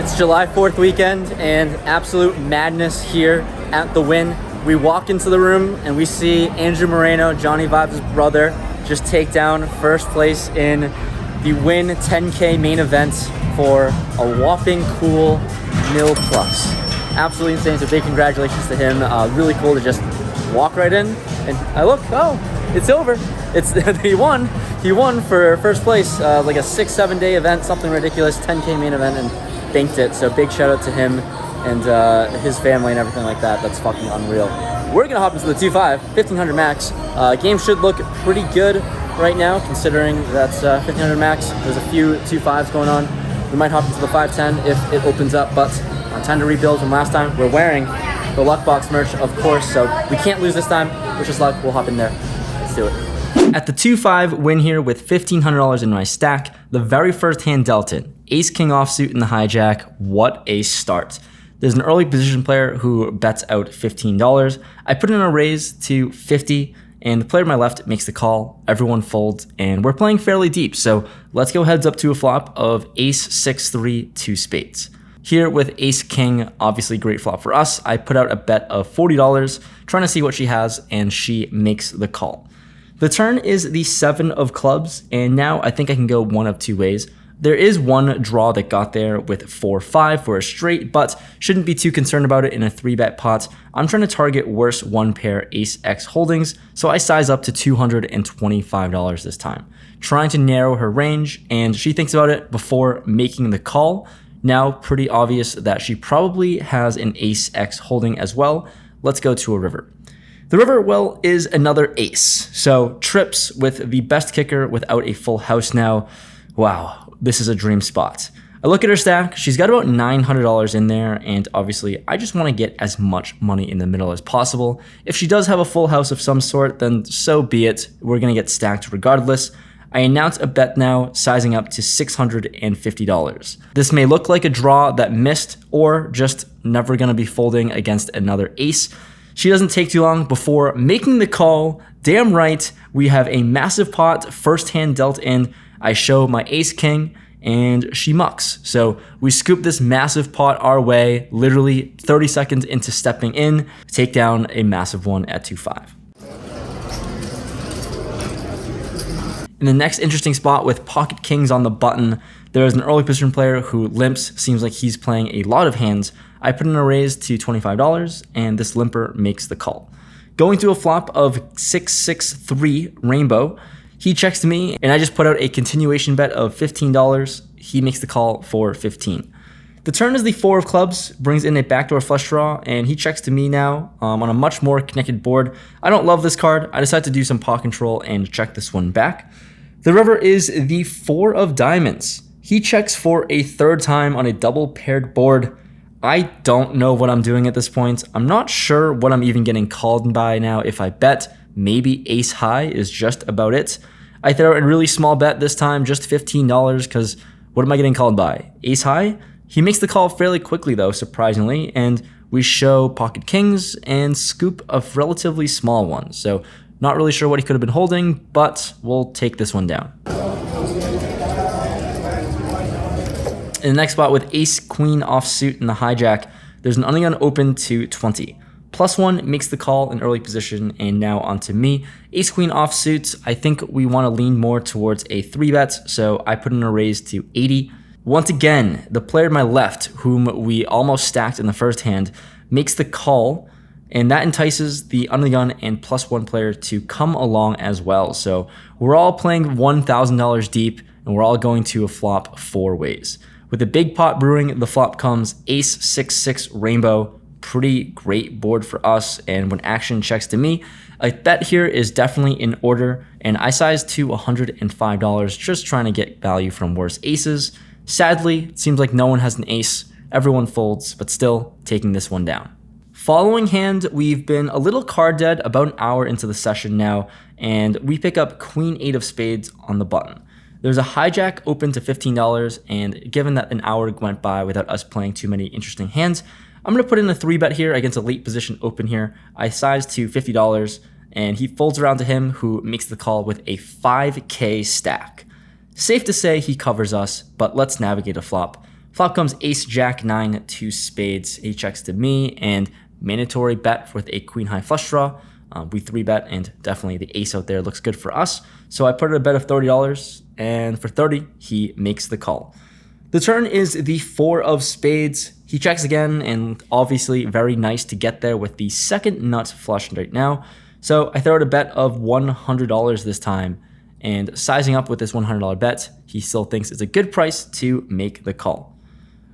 It's July 4th weekend and absolute madness here at the Win. We walk into the room and we see Andrew Moreno, Gianni Vibes' brother, just take down first place in the Win 10K main event for a whopping cool $1 plus. Absolutely insane, so big congratulations to him. Really cool to just walk right in and I look, oh, it's over. He won for first place, like a 6-7 day event, something ridiculous, 10K main event, and banked it. So big shout out to him and his family and everything like that. That's fucking unreal. We're gonna hop into the 2-5, 1500 max. Game should look pretty good right now, considering that's 1500 max. There's a few 2-5s going on. We might hop into the 5-10 if it opens up, but time to rebuild from last time. We're wearing the Luck Box merch, of course, so we can't lose this time. Wish us luck, we'll hop in there. Let's do it. At the 2-5 win here with $1,500 in my stack, the very first hand dealt in. Ace King offsuit in the hijack. What a start. There's an early position player who bets out $15. I put in a raise to $50, and the player to my left makes the call. Everyone folds, and we're playing fairly deep, so let's go heads up to a flop of Ace 6-3 2 spades. Here with Ace King, obviously great flop for us. I put out a bet of $40, trying to see what she has, and she makes the call. The turn is the 7 of clubs, and now I think I can go one of two ways. There is one draw that got there with 4-5 for a straight, but shouldn't be too concerned about it in a 3-bet pot. I'm trying to target worse one pair Ace X holdings, so I size up to $225 this time. Trying to narrow her range, and she thinks about it before making the call. Now pretty obvious that she probably has an Ace X holding as well. Let's go to a river. The river, well, is another ace. So trips with the best kicker without a full house now. Wow, this is a dream spot. I look at her stack, she's got about $900 in there, and obviously I just want to get as much money in the middle as possible. If she does have a full house of some sort, then so be it. We're going to get stacked regardless. I announce a bet now, sizing up to $650. This may look like a draw that missed, or just never going to be folding against another ace. She doesn't take too long before making the call. Damn right, we have a massive pot, first hand dealt in. I show my Ace King, and she mucks. So we scoop this massive pot our way, literally 30 seconds into stepping in, take down a massive one at 2-5. In the next interesting spot with pocket kings on the button, there is an early position player who limps, seems like he's playing a lot of hands. I put in a raise to $25, and this limper makes the call. Going to a flop of 6-6-3 rainbow, he checks to me, and I just put out a continuation bet of $15. He makes the call for $15. The turn is the 4 of clubs, brings in a backdoor flush draw, and he checks to me now on a much more connected board. I don't love this card. I decide to do some pot control and check this one back. The river is the 4 of diamonds. He checks for a third time on a double paired board. I don't know what I'm doing at this point. I'm not sure what I'm even getting called by now. If I bet, maybe ace high is just about it. I throw a really small bet this time, just $15, because what am I getting called by? Ace high? He makes the call fairly quickly though, surprisingly, and we show pocket kings and scoop a relatively small one. So not really sure what he could have been holding, but we'll take this one down. In the next spot with ace queen offsuit in the hijack, there's an undergun open to 20. +1 makes the call in early position, and now onto me. Ace queen offsuit, I think we want to lean more towards a 3-bet, so I put in a raise to 80. Once again, the player to my left, whom we almost stacked in the first hand, makes the call, and that entices the undergun and +1 player to come along as well. So we're all playing $1,000 deep, and we're all going to a flop 4 ways. With a big pot brewing, the flop comes ace 6-6 rainbow. Pretty great board for us, and when action checks to me, a bet here is definitely in order, and I size to $105, just trying to get value from worse aces. Sadly, it seems like no one has an ace. Everyone folds, but still taking this one down. Following hand, we've been a little card dead, about an hour into the session now, and we pick up queen 8 of spades on the button. There's a hijack open to $15, and given that an hour went by without us playing too many interesting hands, I'm going to put in a 3-bet here against a late position open here. I size to $50, and he folds around to him, who makes the call with a 5K stack. Safe to say he covers us, but let's navigate a flop. Flop comes ace, jack, 9, 2 spades. He checks to me, and mandatory bet with a queen high flush draw. We 3-bet, and definitely the ace out there looks good for us. So I put in a bet of $30, and for 30, he makes the call. The turn is the 4 of spades. He checks again, and obviously very nice to get there with the second nut flush right now. So I throw out a bet of $100 this time, and sizing up with this $100 bet, he still thinks it's a good price to make the call.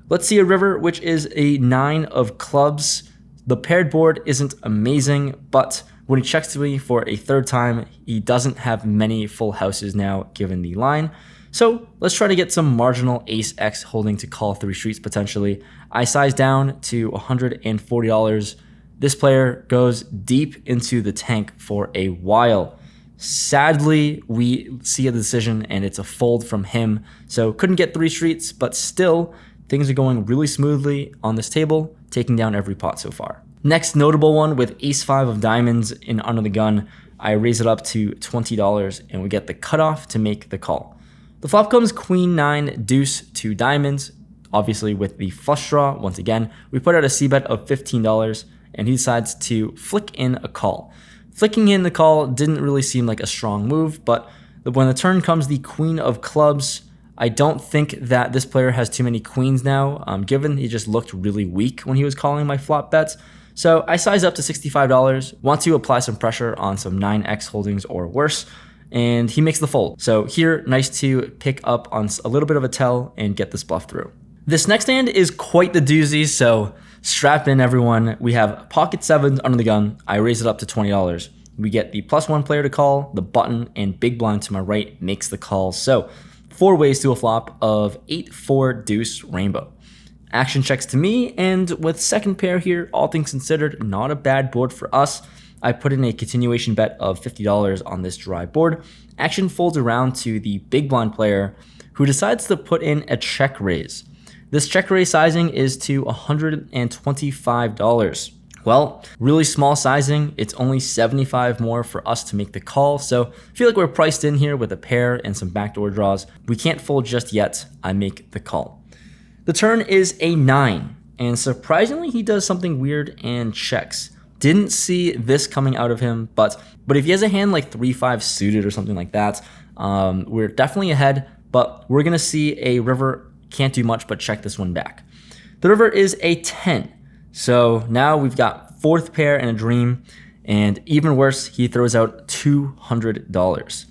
Let's see a river, which is a 9 of clubs. The paired board isn't amazing, but when he checks to me for a third time, he doesn't have many full houses now given the line. So let's try to get some marginal ace X holding to call 3 streets potentially. I size down to $140. This player goes deep into the tank for a while. Sadly, we see a decision and it's a fold from him. So couldn't get 3 streets, but still things are going really smoothly on this table, taking down every pot so far. Next notable one with ace 5 of diamonds in under the gun. I raise it up to $20 and we get the cutoff to make the call. The flop comes queen 9 deuce 2 diamonds, obviously with the flush draw. Once again, we put out a c-bet of $15 and he decides to flick in a call. Flicking in the call didn't really seem like a strong move, but when the turn comes the queen of clubs, I don't think that this player has too many queens now, given he just looked really weak when he was calling my flop bets. So I size up to $65, want to apply some pressure on some 9x holdings or worse, and he makes the fold. So here, nice to pick up on a little bit of a tell and get this bluff through. This next hand is quite the doozy, so strap in everyone. We have pocket 7s under the gun. I raise it up to $20. We get the +1 player to call, the button, and big blind to my right makes the call. So 4 ways to a flop of 8-4 deuce rainbow. Action checks to me, and with second pair here, all things considered, not a bad board for us. I put in a continuation bet of $50 on this dry board. Action folds around to the big blind player, who decides to put in a check raise. This check raise sizing is to $125. Well, really small sizing. It's only 75 more for us to make the call, so I feel like we're priced in here with a pair and some backdoor draws. We can't fold just yet. I make the call. The turn is a 9, and surprisingly, he does something weird and checks. Didn't see this coming out of him, but if he has a hand like 3-5 suited or something like that, we're definitely ahead, but we're gonna see a river, can't do much but check this one back. The river is a 10, so now we've got 4th pair and a dream, and even worse, he throws out $200.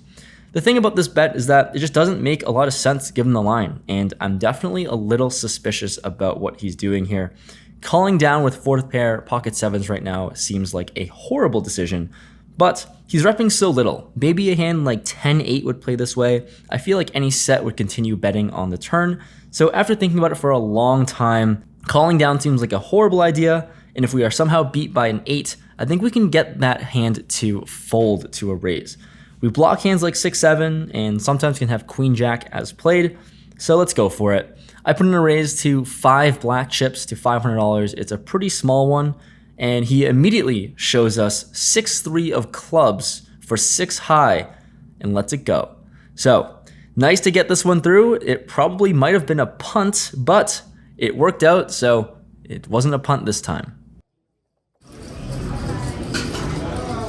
The thing about this bet is that it just doesn't make a lot of sense given the line, and I'm definitely a little suspicious about what he's doing here. Calling down with 4th pair pocket 7s right now seems like a horrible decision, but he's repping so little. Maybe a hand like 10-8 would play this way. I feel like any set would continue betting on the turn, so after thinking about it for a long time, calling down seems like a horrible idea, and if we are somehow beat by an 8, I think we can get that hand to fold to a raise. We block hands like 6-7 and sometimes can have queen jack as played, so let's go for it. I put in a raise to 5 black chips to $500. It's a pretty small one, and he immediately shows us 6-3 of clubs for 6 high and lets it go. So nice to get this one through. It probably might have been a punt, but it worked out, so it wasn't a punt this time.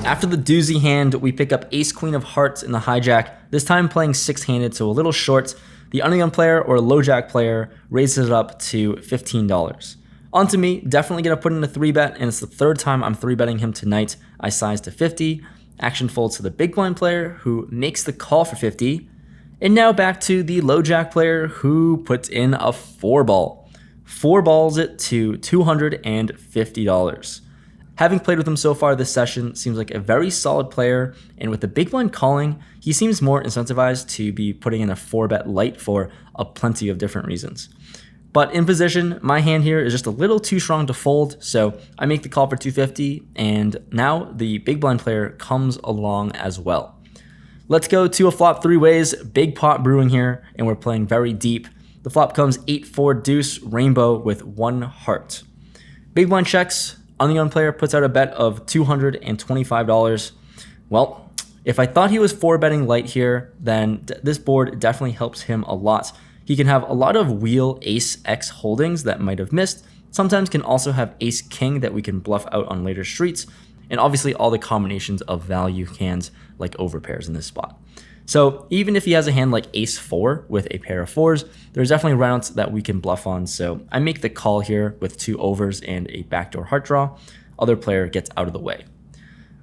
After the doozy hand, we pick up ace queen of hearts in the hijack, this time playing 6-handed, so a little short. The undergun player or low jack player raises it up to $15. On to me, definitely gonna put in a 3-bet, and it's the 3rd time I'm 3-betting him tonight. I size to 50. Action folds to the big blind player, who makes the call for 50. And now back to the low jack player, who puts in a 4-ball. 4 balls it to $250. Having played with him so far this session, seems like a very solid player, and with the big blind calling, he seems more incentivized to be putting in a 4-bet light for a plenty of different reasons. But in position, my hand here is just a little too strong to fold, so I make the call for $250, and now the big blind player comes along as well. Let's go to a flop 3 ways, big pot brewing here, and we're playing very deep. The flop comes 8-4 deuce rainbow with 1 heart. Big blind checks. Undergun player puts out a bet of $225. Well, if I thought he was 4-betting light here, then this board definitely helps him a lot. He can have a lot of wheel ace X holdings that might have missed, sometimes can also have ace king that we can bluff out on later streets, and obviously all the combinations of value hands like overpairs in this spot. So even if he has a hand like ace 4 with a pair of 4s, there's definitely runouts that we can bluff on. So I make the call here with 2 overs and a backdoor heart draw. Other player gets out of the way.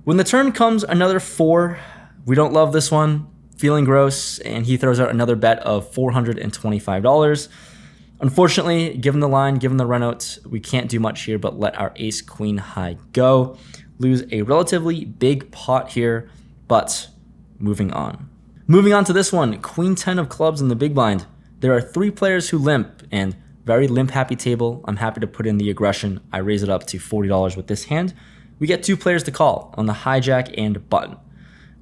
When the turn comes another 4, we don't love this one, feeling gross, and he throws out another bet of $425. Unfortunately, given the line, given the runout, we can't do much here but let our ace queen high go. Lose a relatively big pot here, but moving on. Moving on to this one, queen 10 of clubs in the big blind. There are 3 players who limp, and very limp happy table. I'm happy to put in the aggression. I raise it up to $40 with this hand. We get 2 players to call on the hijack and button.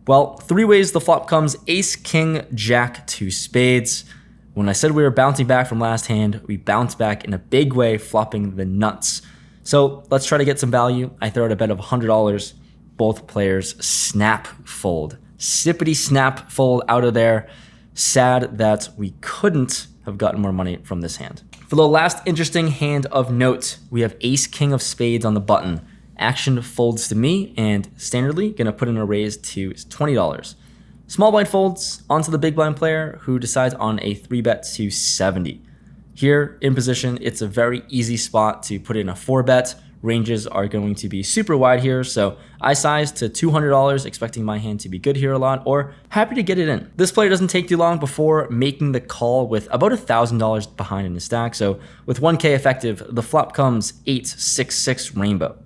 Well, 3 ways the flop comes: ace, king, jack, 2 spades. When I said we were bouncing back from last hand, we bounced back in a big way, flopping the nuts. So let's try to get some value. I throw out a bet of $100. Both players snap fold. Sippity snap fold out of there. Sad that we couldn't have gotten more money from this hand. For the last interesting hand of note, we have ace king of spades on the button. Action folds to me, and standardly gonna put in a raise to $20. Small blind folds onto the big blind player, who decides on a 3-bet to 70. Here in position, it's a very easy spot to put in a 4-bet. Ranges are going to be super wide here, so I size to $200, expecting my hand to be good here a lot, or happy to get it in. This player doesn't take too long before making the call with about $1,000 behind in the stack, so with 1K effective, the flop comes 8-6-6 rainbow.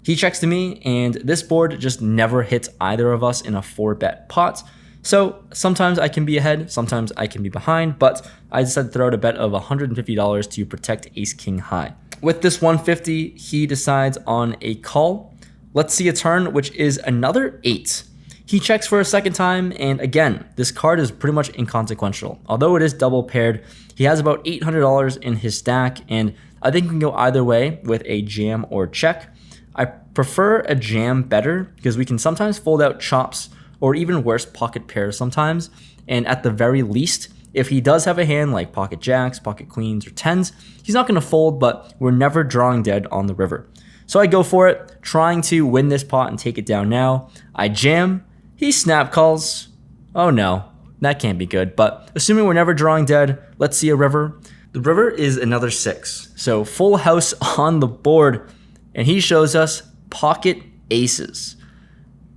He checks to me, and this board just never hits either of us in a 4-bet pot. So sometimes I can be ahead, sometimes I can be behind, but I decided to throw out a bet of $150 to protect ace king high. With this 150, he decides on a call. Let's see a turn, which is another 8. He checks for a second time, and again, this card is pretty much inconsequential. Although it is double paired, he has about $800 in his stack, and I think we can go either way with a jam or check. I prefer a jam better because we can sometimes fold out chops or even worse, pocket pairs sometimes. And at the very least, if he does have a hand like pocket jacks, pocket queens, or 10s, he's not going to fold, but we're never drawing dead on the river. So I go for it, trying to win this pot and take it down now. I jam, he snap calls. Oh no, that can't be good. But assuming we're never drawing dead, let's see a river. The river is another 6. So full house on the board, and he shows us pocket aces.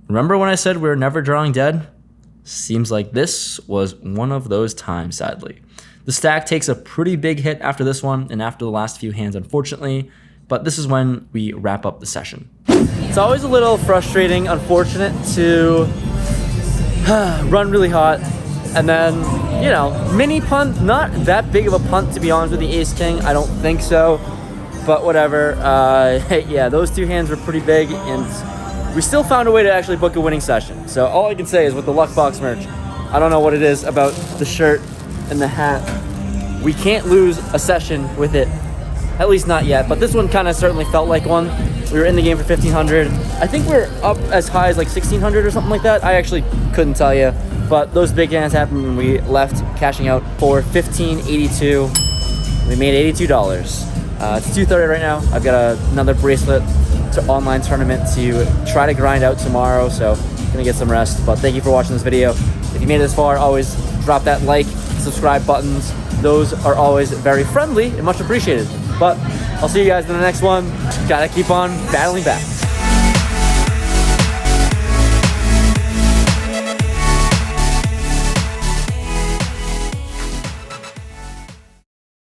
Remember when I said we were never drawing dead? Seems like this was one of those times, sadly. The stack takes a pretty big hit after this one and after the last few hands, unfortunately, but this is when we wrap up the session. It's always a little frustrating, unfortunate to run really hot and then, you know, mini punt, not that big of a punt to be honest with the ace king, I don't think so, but whatever. Yeah, those 2 hands were pretty big and we still found a way to actually book a winning session. So all I can say is with the Luck Box merch, I don't know what it is about the shirt and the hat. We can't lose a session with it, at least not yet. But this one kind of certainly felt like one. We were in the game for 1,500. I think we're up as high as like 1,600 or something like that. I actually couldn't tell you. But those big hands happened when we left, cashing out for $15.82. We made $82. It's $2:30 right now. I've got another bracelet to online tournament to try to grind out tomorrow, so gonna get some rest. But thank you for watching this video. If you made it this far, always drop that like, subscribe buttons. Those are always very friendly and much appreciated. But I'll see you guys in the next one. Gotta keep on battling back.